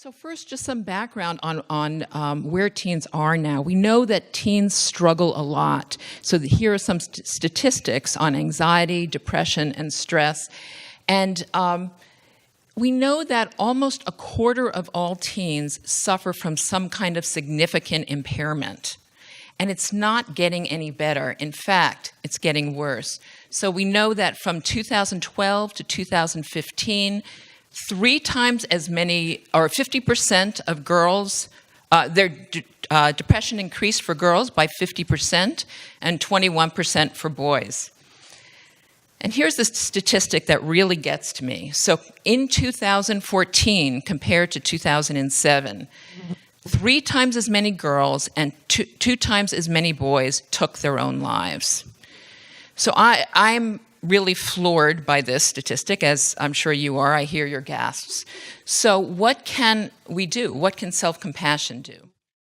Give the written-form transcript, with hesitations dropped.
So first, just some background on where teens are now. We know that teens struggle a lot. So here are some statistics on anxiety, depression, and stress. And we know that almost a quarter of all teens suffer from some kind of significant impairment. And it's not getting any better. In fact, it's getting worse. So we know that from 2012 to 2015, 3 times as many, or 50% of girls, their depression increased for girls by 50% and 21% for boys. And here's the statistic that really gets to me. So in 2014, compared to 2007, 3 times as many girls and 2 times as many boys took their own lives. So I'm really floored by this statistic, as I'm sure you are. I hear your gasps. So what can we do? What can self-compassion do?